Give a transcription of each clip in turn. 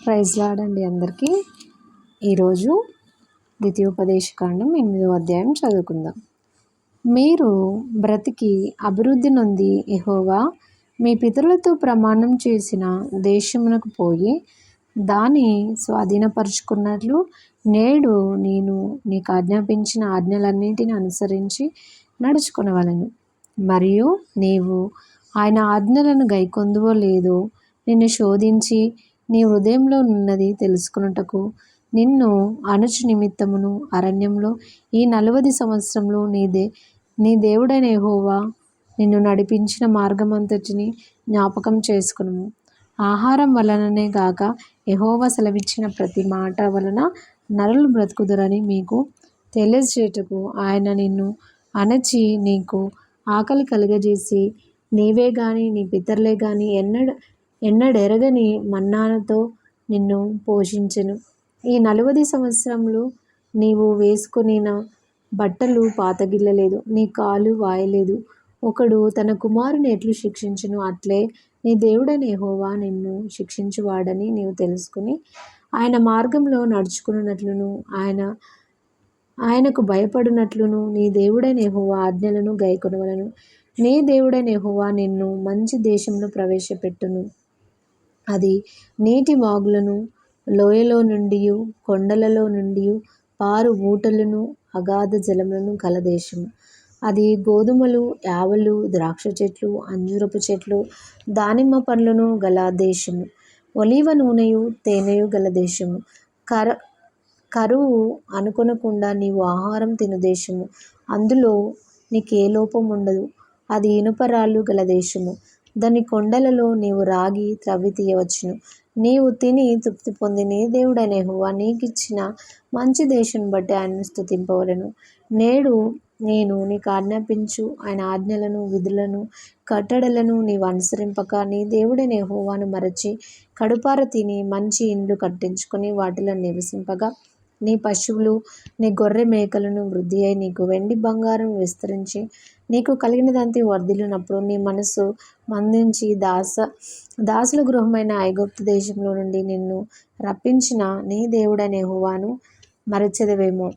Praise lord అండి అందరికీ. ఈరోజు ద్వితీయోపదేశకాండం 8వ అధ్యాయం చదువుకుందాం. మీరు బ్రతికి అభివృద్ధి నొంది యెహోవా మీ పితరులతో ప్రమాణం చేసిన దేశమునకు పోయి దాన్ని స్వాధీనపరుచుకున్నట్లు నేడు నేను నీకు ఆజ్ఞాపించిన ఆజ్ఞలన్నింటిని అనుసరించి నడుచుకొనవలెను. మరియు నీవు ఆయన ఆజ్ఞలను గైకొందువో లేదో నిన్ను శోధించి నీ హృదయంలో నున్నది తెలుసుకొనుటకు నిన్ను అణచు నిమిత్తమును అరణ్యంలో ఈ 40 సంవత్సరములు నీ దేవుడైన యెహోవా నిన్ను నడిపించిన మార్గమంతటిని జ్ఞాపకం చేసుకొనుము. ఆహారం వలననే గాక యెహోవా సెలవిచ్చిన ప్రతి మాట వలన నరులు బ్రతుకుదురని మీకు తెలియజేయుటకు ఆయన నిన్ను అణచి నీకు ఆకలి కలుగజేసి నీవే గాని నీ పితరులే గాని ఎన్నడెరగని మన్నాతో నిన్ను పోషించెను. ఈ 40 సంవత్సరములు నీవు వేసుకొనిన బట్టలు పాతగిల్లలేదు, నీ కాలు వాయలేదు. ఒకడు తన కుమారుని ఎట్లు శిక్షించును అట్లే నీ దేవుడైన యెహోవా నిన్ను శిక్షించువాడని నీవు తెలుసుకుని ఆయన మార్గంలో నడుచుకున్నట్లును ఆయనకు భయపడునట్లును నీ దేవుడైన యెహోవా ఆజ్ఞలను గైకొనవలెను. నీ దేవుడైన యెహోవా నిన్ను మంచి దేశంలో ప్రవేశపెట్టును. అది నీటి వాగులను లోయలో నుండియు కొండలలో నుండియు పారు ఊటలను అగాధ జలములను గల దేశము. అది గోధుమలు, యావలు, ద్రాక్ష చెట్లు, అంజూరపు చెట్లు, దానిమ్మ పండ్లను గల దేశము. ఒలీవ నూనెయు తేనెయు గల దేశము. కరువు అనుకొనకుండా నీవు ఆహారం తిను దేశము. అందులో నీకే లోపం ఉండదు. అది ఇనుపరాళ్ళు గల దేశము. దాని కొండలలో నీవు రాగి త్రవ్వి తీయవచ్చును. నీవు తిని తృప్తి పొంది నీ దేవుడైన యెహోవా నీకిచ్చిన మంచి దేశం బట్టి ఆయనను స్తుతింపవలెను. నేడు నేను నీకు ఆజ్ఞాపించు ఆయన ఆజ్ఞలను, విధులను, కట్టడలను నీవు అనుసరింపక నీ దేవుడైన యెహోవాను మరచి కడుపార తిని మంచి ఇండ్లు కట్టించుకొని వాటిలో నివసింపగా నీ పశువులు నీ గొర్రె మేకలను వృద్ధి అయి నీకు వెండి బంగారం విస్తరించి నీకు కలిగినదంతా వర్ధిల్లినప్పుడు నీ మనసు మందించి దాసుల గృహమైన ఐగుప్తు దేశంలో నుండి నిన్ను రప్పించిన నీ దేవుడైన యెహోవాను మరచెదవేమో.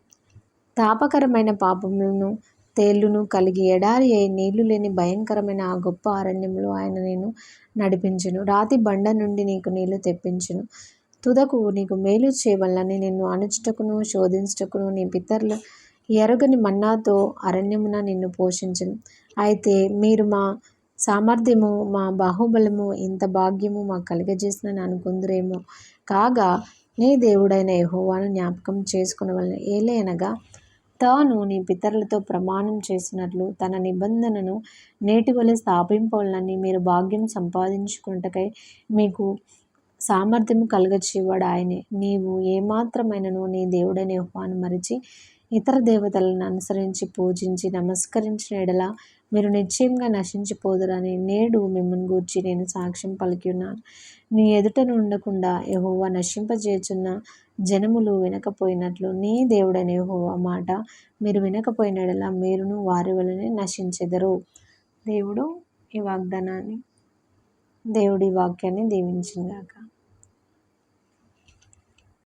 తాపకరమైన పాపములను తేళ్లును కలిగి ఎడారి అయి నీళ్లు లేని భయంకరమైన ఆ గొప్ప అరణ్యంలో ఆయన నిన్ను నడిపించెను. రాతి బండ నుండి నీకు నీళ్లు తెప్పించెను. తుదకు నీకు మేలు చేయవలనని నిన్ను అణచుటకును శోధించుటకును నీ పితరులు ఎరుగని మన్నాతో అరణ్యమున నిన్ను పోషించెను. అయితే మీరు మా సామర్థ్యము, మా బాహుబలము, ఇంత భాగ్యము మాకు కలుగజేసినని అనుకొందురేమో. కాగా నీ దేవుడైన యెహోవాను జ్ఞాపకం చేసుకొనవలెను. ఏలయనగా తాను నీ పితరులతో ప్రమాణం చేసినట్లు తన నిబంధనను నేటివలె స్థాపింపవలనని మీరు భాగ్యం సంపాదించుకొనుటకై మీకు సామర్థ్యము కలుగచేయువాడు ఆయనే. నీవు ఏమాత్రమైనను నీ దేవుడైన యెహోవాను మరచి ఇతర దేవతలను అనుసరించి పూజించి నమస్కరించిన యెడల మీరు నిశ్చయంగా నశించిపోదురని నేడు మిమ్మును గూర్చి నేను సాక్ష్యం పలికి ఉన్నాను. నీ ఎదుట ఉండకుండా యెహోవా నశింపజేయుచున్న జనములు వినకపోయినట్లు నీ దేవుడైన యెహోవా మాట మీరు వినకపోయిన యెడల మీరును వారి వలెనే నశించెదరు. దేవుడి వాక్యాన్ని దీవించును గాక.